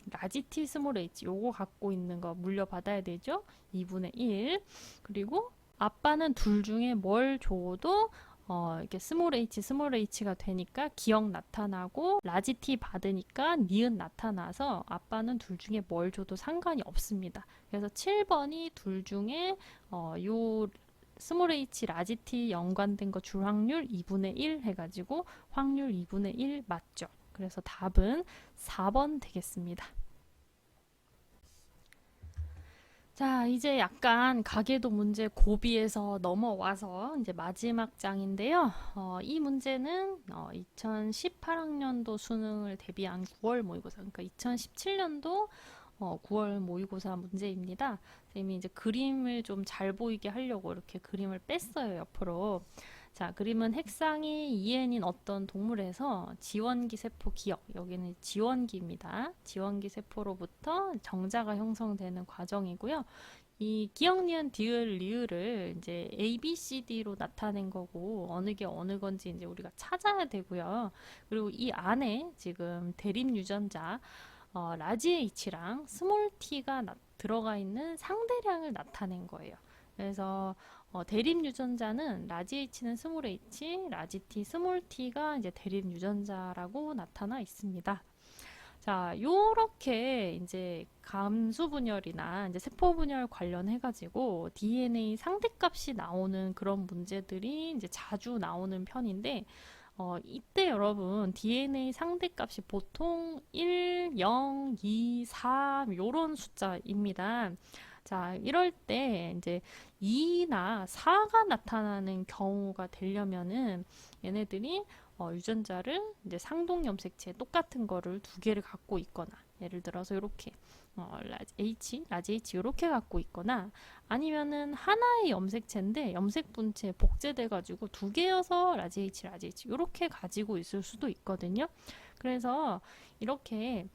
라지 T 스몰 h 요거 갖고 있는 거 물려받아야 되죠. 2분의 1. 그리고 아빠는 둘 중에 뭘 줘도 이렇게 스몰 h가 되니까 기억 나타나고 라지 T 받으니까 니은 나타나서 아빠는 둘 중에 뭘 줘도 상관이 없습니다. 그래서 7번이 둘 중에 요 스몰 h 라지 T 연관된 거 줄 확률 2분의 1 해가지고 확률 2분의 1 맞죠? 그래서 답은 4번 되겠습니다. 자, 이제 약간 가계도 문제 고비에서 넘어와서 이제 마지막 장인데요. 이 문제는 2018학년도 수능을 대비한 9월 모의고사, 그러니까 2017년도 9월 모의고사 문제입니다. 선생님이 이제 그림을 좀 잘 보이게 하려고 이렇게 그림을 뺐어요, 옆으로. 자, 그림은 핵상이 EN인 어떤 동물에서 지원기 세포 기억, 여기는 지원기입니다. 지원기 세포로부터 정자가 형성되는 과정이고요. 이 기억, 니은, 디귿, 리을을 이제 A, B, C, D로 나타낸 거고 어느 게 어느 건지 이제 우리가 찾아야 되고요. 그리고 이 안에 지금 대립 유전자 라지 H랑 스몰 T가 들어가 있는 상대량을 나타낸 거예요. 그래서 대립 유전자는 라지 H는 스몰 h, 라지 T, 스몰 t가 이제 대립 유전자라고 나타나 있습니다. 자, 요렇게 이제 감수 분열이나 이제 세포 분열 관련해 가지고 DNA 상대값이 나오는 그런 문제들이 이제 자주 나오는 편인데 이때 여러분 DNA 상대값이 보통 1, 0, 2, 3 요런 숫자입니다. 자, 이럴 때 이제 2나 4가 나타나는 경우가 되려면은 얘네들이 유전자를 이제 상동 염색체 똑같은 거를 두 개를 갖고 있거나 예를 들어서 이렇게 라지 H 이렇게 갖고 있거나 아니면은 하나의 염색체인데 염색 분체 복제돼 가지고 두 개여서 라지 H 이렇게 가지고 있을 수도 있거든요. 그래서 이렇게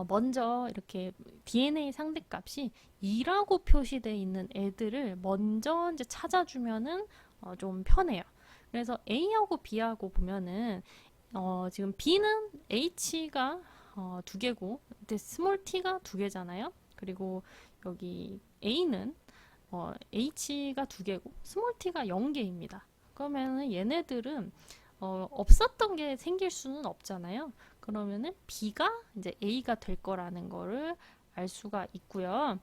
먼저 이렇게 DNA 상대값이 2라고 표시되어 있는 애들을 먼저 이제 찾아주면은 좀 편해요. 그래서 A하고 B하고 보면은 지금 B는 H가 두 개고, 근데 스몰 t가 두 개잖아요. 그리고 여기 A는 H가 두 개고, 스몰 t가 0개입니다. 그러면은 얘네들은 없었던 게 생길 수는 없잖아요. 그러면은 B가 이제 A가 될 거라는 거를 알 수가 있고요.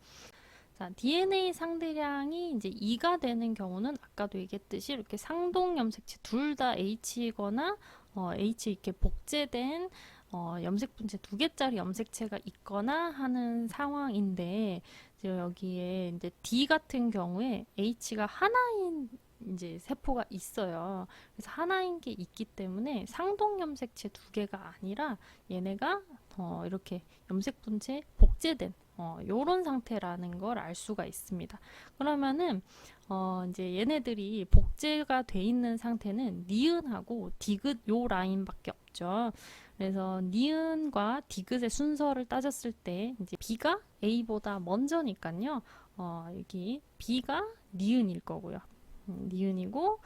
자, DNA 상대량이 이제 2가 되는 경우는 아까도 얘기했듯이 이렇게 상동 염색체 둘 다 H이거나 H 이렇게 복제된 염색 분체 두 개짜리 염색체가 있거나 하는 상황인데 여기에 이제 D 같은 경우에 H가 하나인 이제 세포가 있어요. 그래서 하나인 게 있기 때문에 상동 염색체 두 개가 아니라 얘네가 이렇게 염색 분체 복제된 요런 상태라는 걸 알 수가 있습니다. 그러면은 이제 얘네들이 복제가 돼 있는 상태는 니은하고 디귿 요 라인밖에 없죠. 그래서 니은과 디귿의 순서를 따졌을 때 이제 B가 A보다 먼저니까요. 여기 B가 니은일 거고요. 니은이고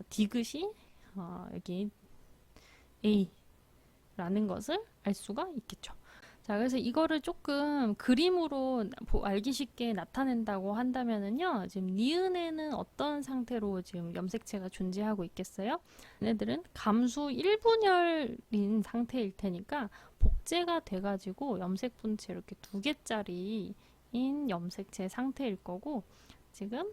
디귿이 여기 A라는 것을 알 수가 있겠죠. 자, 그래서 이거를 조금 그림으로 알기 쉽게 나타낸다고 한다면은요, 지금 니은에는 어떤 상태로 지금 염색체가 존재하고 있겠어요? 얘네들은 감수 1분열인 상태일 테니까 복제가 돼가지고 염색 분체 이렇게 두 개짜리인 염색체 상태일 거고, 지금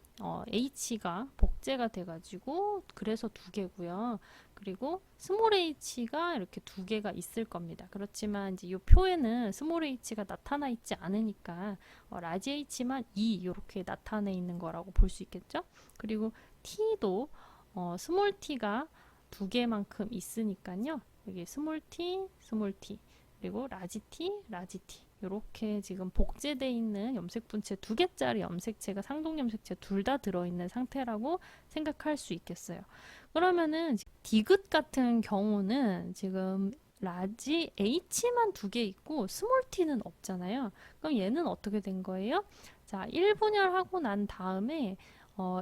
H가 복제가 돼가지고 그래서 두 개고요. 그리고 스몰 h가 이렇게 두 개가 있을 겁니다. 그렇지만 이제 이 표에는 스몰 h가 나타나 있지 않으니까 라지 h만 2 이렇게 나타내 있는 거라고 볼 수 있겠죠. 그리고 t도 스몰 t가 두 개만큼 있으니까요. 여기 스몰 t 그리고 라지 t 이렇게 지금 복제되어 있는 염색 분체 두 개짜리 염색체가 상동 염색체 둘 다 들어있는 상태라고 생각할 수 있겠어요. 그러면은 디귿 같은 경우는 지금 라지 H만 두 개 있고 스몰 t는 없잖아요. 그럼 얘는 어떻게 된 거예요? 자, 1분열하고 난 다음에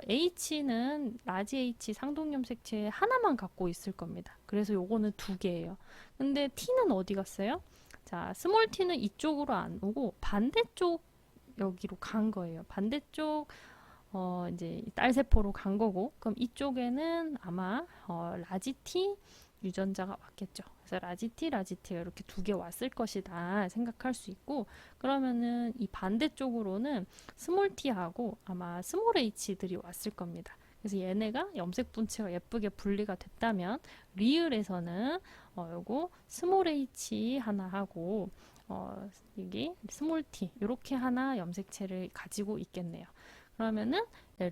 H는 라지 H 상동 염색체 하나만 갖고 있을 겁니다. 그래서 요거는 두 개예요. 근데 T는 어디 갔어요? 자, 스몰 t는 이쪽으로 안 오고 반대쪽 여기로 간 거예요. 반대쪽 이제 딸세포로 간 거고, 그럼 이쪽에는 아마 라지 T 유전자가 왔겠죠. 그래서 라지 T가 이렇게 두 개 왔을 것이다 생각할 수 있고, 그러면은 이 반대쪽으로는 스몰 t하고 아마 스몰 h들이 왔을 겁니다. 그래서 얘네가 염색 분체가 예쁘게 분리가 됐다면 리을에서는 요거 스몰 h 하나 하고 이게 스몰 t 이렇게 하나 염색체를 가지고 있겠네요. 그러면은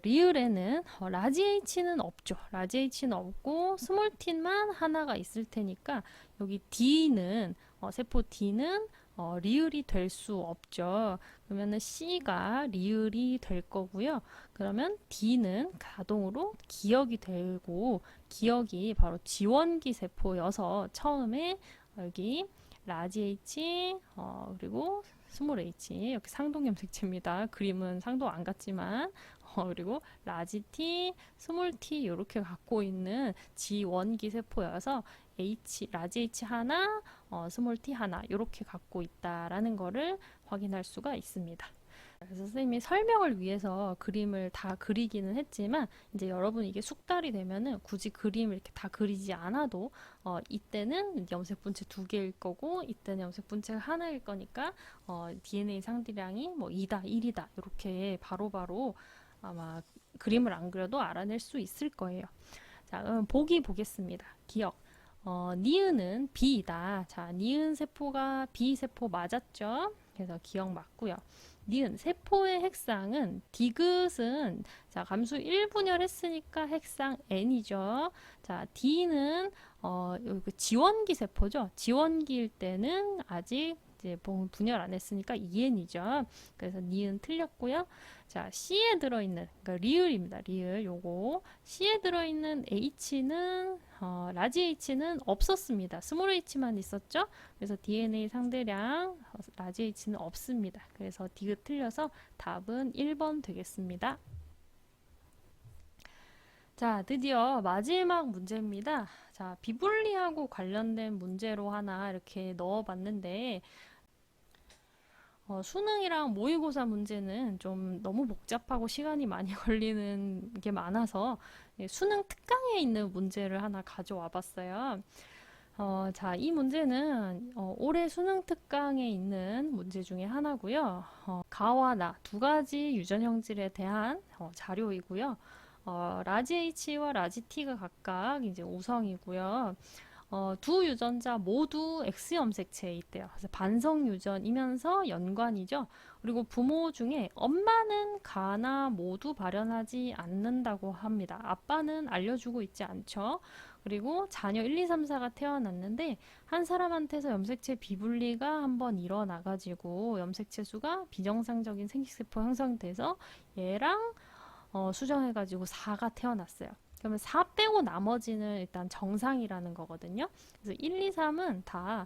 리을에는 라지 H는 없죠. 라지 H는 없고 스몰 t만 하나가 있을 테니까 여기 D는 세포 D는 리을이 될 수 없죠. 그러면은 C가 리을이 될 거고요. 그러면 D는 자동으로 기억이 되고, 기억이 바로 지원기 세포여서 처음에 여기 라지 H 그리고 스몰 h 이렇게 상동 염색체입니다. 그림은 상동 안 같지만 그리고 라지 t, 스몰 t 이렇게 갖고 있는 지원기 세포여서 라지 h 하나, 스몰 t 하나 이렇게 갖고 있다라는 거를 확인할 수가 있습니다. 그래서 선생님이 설명을 위해서 그림을 다 그리기는 했지만 이제 여러분 이게 숙달이 되면은 굳이 그림을 이렇게 다 그리지 않아도 이때는 염색 분체 2개일 거고 이때는 염색 분체가 하나일 거니까 DNA 상대량이 뭐 2다, 1이다 이렇게 바로바로 아마 그림을 안 그려도 알아낼 수 있을 거예요. 자, 그럼 보기 보겠습니다. 기억. 니은은 B이다. 자, 니은 세포가 B 세포 맞았죠? 그래서 기억 맞고요. 니은 세포의 핵상은 디귿은 자 감수 1분열 했으니까 핵상 N이죠. 자 D는 여기 지원기 세포죠. 지원기일 때는 아직 이제 분열 안 했으니까 2N이죠. 그래서 니은 틀렸고요. 자 C에 들어있는 그러니까 리을입니다. 리을 요거 C에 들어있는 H는 라지 H는 없었습니다. 스몰 H만 있었죠. 그래서 DNA 상대량 라지 H는 없습니다. 그래서 디귿 틀려서 답은 1번 되겠습니다. 자, 드디어 마지막 문제입니다. 자, 비분리하고 관련된 문제로 하나 이렇게 넣어봤는데 수능이랑 모의고사 문제는 좀 너무 복잡하고 시간이 많이 걸리는 게 많아서 수능 특강에 있는 문제를 하나 가져와 봤어요. 자, 이 문제는 올해 수능 특강에 있는 문제 중에 하나고요. 가와 나 두 가지 유전 형질에 대한 자료이고요. 라지 H와 라지 T가 각각 이제 우성이고요. 두 유전자 모두 X 염색체에 있대요. 그래서 반성 유전이면서 연관이죠. 그리고 부모 중에 엄마는 가나 모두 발현하지 않는다고 합니다. 아빠는 알려주고 있지 않죠. 그리고 자녀 1, 2, 3, 4가 태어났는데 한 사람한테서 염색체 비분리가 한번 일어나가지고 염색체 수가 비정상적인 생식세포 형성돼서 얘랑 수정해가지고 4가 태어났어요. 그러면 4 빼고 나머지는 일단 정상이라는 거거든요. 그래서 1, 2, 3은 다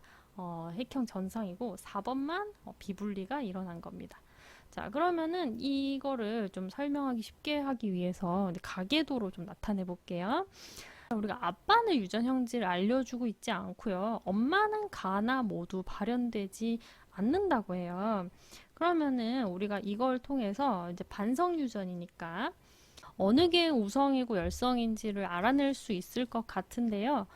핵형 전상이고 4번만 비분리가 일어난 겁니다. 자, 그러면은 이거를 좀 설명하기 쉽게 하기 위해서 가계도로 좀 나타내 볼게요. 우리가 아빠는 유전 형질을 알려주고 있지 않고요. 엄마는 가나 모두 발현되지 않는다고 해요. 그러면은 우리가 이걸 통해서 이제 반성 유전이니까 어느 게 우성이고 열성인지를 알아낼 수 있을 것 같은데요.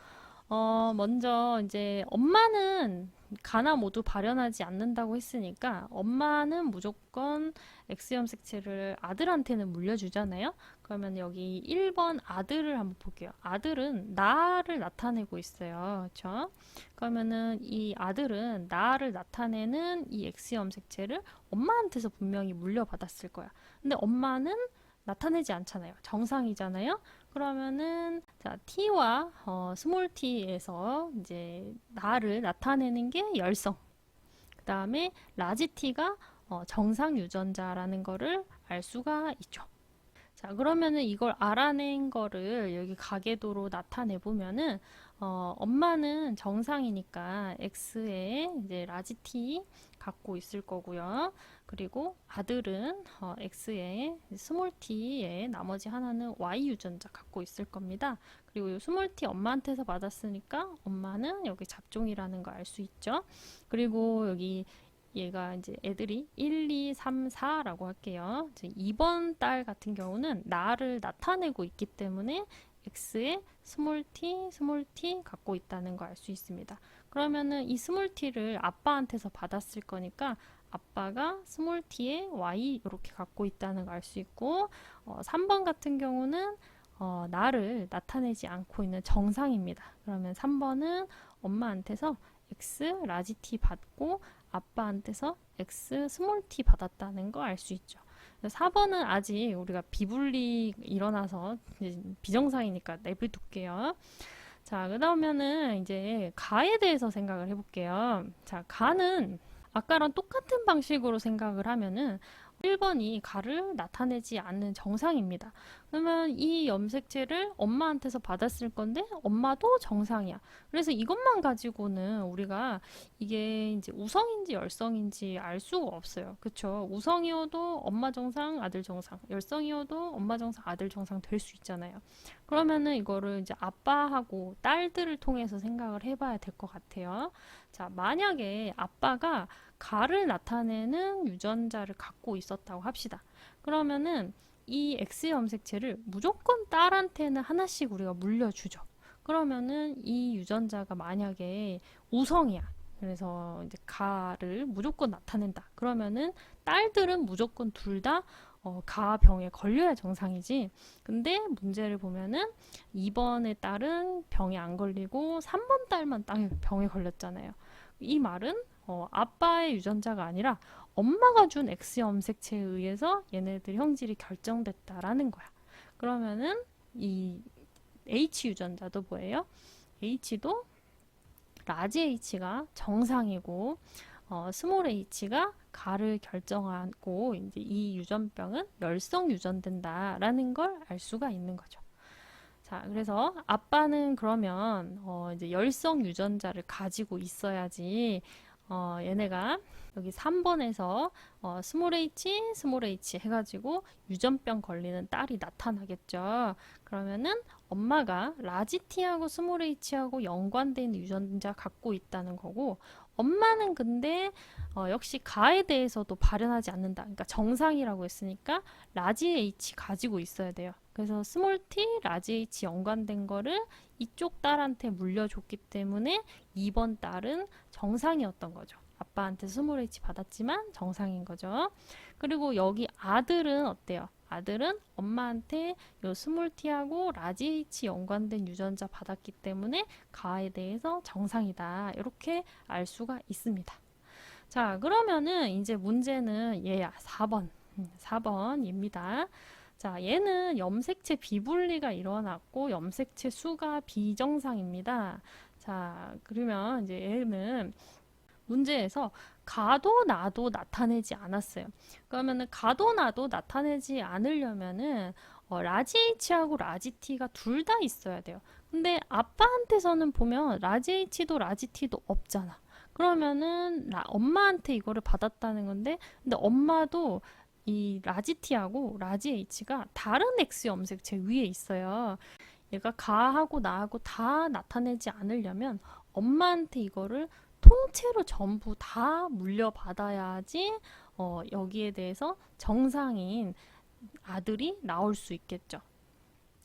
먼저 이제 엄마는 가나 모두 발현하지 않는다고 했으니까 엄마는 무조건 X염색체를 아들한테는 물려주잖아요. 그러면 여기 1번 아들을 한번 볼게요. 아들은 나를 나타내고 있어요. 그렇죠? 그러면은 이 아들은 나를 나타내는 이 X염색체를 엄마한테서 분명히 물려받았을 거야. 근데 엄마는 나타내지 않잖아요. 정상이잖아요. 그러면은 자 T와 스몰 t에서 이제 나를 나타내는 게 열성. 그 다음에 라지 T가 정상 유전자라는 거를 알 수가 있죠. 자 그러면은 이걸 알아낸 거를 여기 가계도로 나타내 보면은 엄마는 정상이니까 X에 이제 라지 T 갖고 있을 거고요. 그리고 아들은 X에 스몰 t에 나머지 하나는 Y 유전자 갖고 있을 겁니다. 그리고 이 스몰 t 엄마한테서 받았으니까 엄마는 여기 잡종이라는 거 알 수 있죠. 그리고 여기 얘가 이제 애들이 1, 2, 3, 4라고 할게요. 이제 2번 딸 같은 경우는 나를 나타내고 있기 때문에 X에 스몰 t 갖고 있다는 거 알 수 있습니다. 그러면은 이 스몰 t를 아빠한테서 받았을 거니까 아빠가 스몰 t에 y 이렇게 갖고 있다는 걸 알 수 있고 3번 같은 경우는 나를 나타내지 않고 있는 정상입니다. 그러면 3번은 엄마한테서 x 라지 t 받고 아빠한테서 x 스몰 t 받았다는 거 알 수 있죠. 4번은 아직 우리가 비분리 일어나서 비정상이니까 내버려둘게요. 자, 그다음에는 이제 가에 대해서 생각을 해볼게요. 자, 가는 아까랑 똑같은 방식으로 생각을 하면은 1번이 가를 나타내지 않는 정상입니다. 그러면 이 염색체를 엄마한테서 받았을 건데 엄마도 정상이야. 그래서 이것만 가지고는 우리가 이게 이제 우성인지 열성인지 알 수가 없어요. 그쵸? 우성이어도 엄마 정상, 아들 정상, 열성이어도 엄마 정상, 아들 정상 될 수 있잖아요. 그러면은 이거를 이제 아빠하고 딸들을 통해서 생각을 해봐야 될 것 같아요. 자, 만약에 아빠가 가를 나타내는 유전자를 갖고 있었다고 합시다. 그러면은 이 X 염색체를 무조건 딸한테는 하나씩 우리가 물려주죠. 그러면은 이 유전자가 만약에 우성이야. 그래서 이제 가를 무조건 나타낸다. 그러면은 딸들은 무조건 둘 다 가병에 걸려야 정상이지. 근데 문제를 보면은 2번의 딸은 병에 안 걸리고 3번 딸만 병에 걸렸잖아요. 이 말은 아빠의 유전자가 아니라 엄마가 준 X 염색체에 의해서 얘네들 형질이 결정됐다라는 거야. 그러면은 이 H 유전자도 뭐예요? H도 라지 H가 정상이고 스몰 h가 가를 결정하고 이제 이 유전병은 열성 유전된다라는 걸 알 수가 있는 거죠. 자, 그래서 아빠는 그러면 이제 열성 유전자를 가지고 있어야지 얘네가 여기 3번에서 스몰 h 해가지고 유전병 걸리는 딸이 나타나겠죠. 그러면은 엄마가 라지 t하고 스몰 h하고 연관된 유전자 갖고 있다는 거고 엄마는 근데 역시 가에 대해서도 발현하지 않는다. 그러니까 정상이라고 했으니까 라지 h 가지고 있어야 돼요. 그래서 스몰 t, 라지 h 연관된 거를 이쪽 딸한테 물려줬기 때문에 2번 딸은 정상이었던 거죠. 아빠한테 스몰 h 받았지만 정상인 거죠. 그리고 여기 아들은 어때요? 아들은 엄마한테 요 스몰 t하고 라지 h 연관된 유전자 받았기 때문에 가에 대해서 정상이다. 이렇게 알 수가 있습니다. 자, 그러면은 이제 문제는 얘야. 4번. 4번입니다. 자, 얘는 염색체 비분리가 일어났고 염색체 수가 비정상입니다. 자, 그러면 이제 얘는 문제에서 가도 나도 나타내지 않았어요. 그러면은 가도 나도 나타내지 않으려면은 라지 H하고 라지 T가 둘 다 있어야 돼요. 근데 아빠한테서는 보면 라지 H도 라지 T도 없잖아. 그러면은 엄마한테 이거를 받았다는 건데 근데 엄마도 이 라지 T하고 라지 H가 다른 X 염색체 위에 있어요. 얘가 가하고 나하고 다 나타내지 않으려면 엄마한테 이거를 통째로 전부 다 물려받아야지 여기에 대해서 정상인 아들이 나올 수 있겠죠.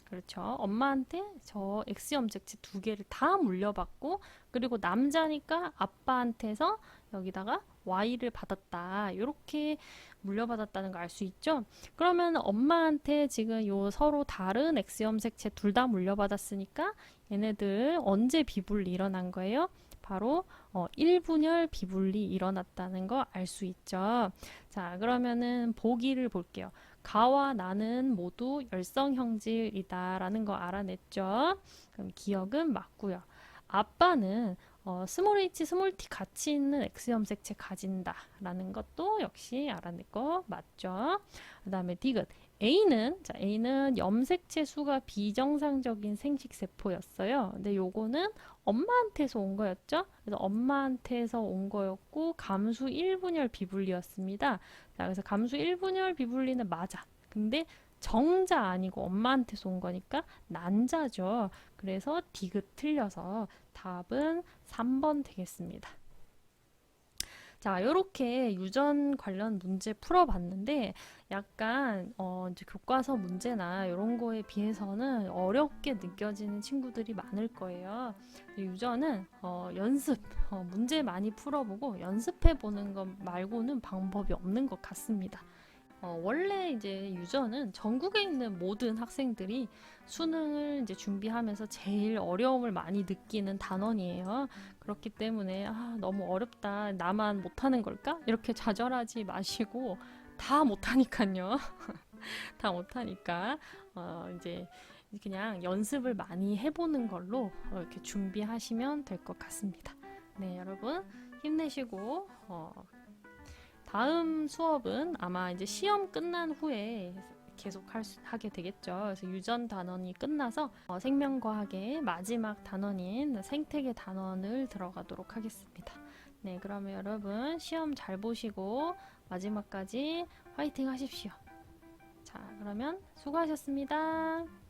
그렇죠. 엄마한테 저 X 염색체 두 개를 다 물려받고 그리고 남자니까 아빠한테서 여기다가 Y를 받았다. 이렇게 물려받았다는 걸 알 수 있죠. 그러면 엄마한테 지금 요 서로 다른 X 염색체 둘 다 물려받았으니까 얘네들 언제 비분리 일어난 거예요? 바로 1분열 비분리 일어났다는 거 알 수 있죠. 자, 그러면은 보기를 볼게요. 가와 나는 모두 열성 형질이다 라는 거 알아냈죠. 그럼 기억은 맞고요. 아빠는 스몰 h, 스몰 t 같이 있는 x 염색체 가진다 라는 것도 역시 알아낼 거 맞죠? 그 다음에 디귿. A는 염색체 수가 비정상적인 생식세포였어요. 근데 요거는 엄마한테서 온 거였죠? 그래서 엄마한테서 온 거였고, 감수 1분열 비분리였습니다. 자, 그래서 감수 1분열 비분리는 맞아. 근데 정자 아니고 엄마한테서 온 거니까 난자죠. 그래서 디귿 틀려서 답은 3번 되겠습니다. 자, 이렇게 유전 관련 문제 풀어봤는데 약간 이제 교과서 문제나 이런 거에 비해서는 어렵게 느껴지는 친구들이 많을 거예요. 유전은 연습, 문제 많이 풀어보고 연습해보는 것 말고는 방법이 없는 것 같습니다. 원래 이제 유전은 전국에 있는 모든 학생들이 수능을 이제 준비하면서 제일 어려움을 많이 느끼는 단원이에요. 그렇기 때문에 너무 어렵다, 나만 못하는 걸까? 이렇게 좌절하지 마시고 다 못하니까요. 다 못하니까 이제 그냥 연습을 많이 해보는 걸로 이렇게 준비하시면 될 것 같습니다. 네, 여러분 힘내시고 다음 수업은 아마 이제 시험 끝난 후에 계속 하게 되겠죠. 그래서 유전 단원이 끝나서 생명과학의 마지막 단원인 생태계 단원을 들어가도록 하겠습니다. 네, 그러면 여러분 시험 잘 보시고 마지막까지 화이팅 하십시오. 자, 그러면 수고하셨습니다.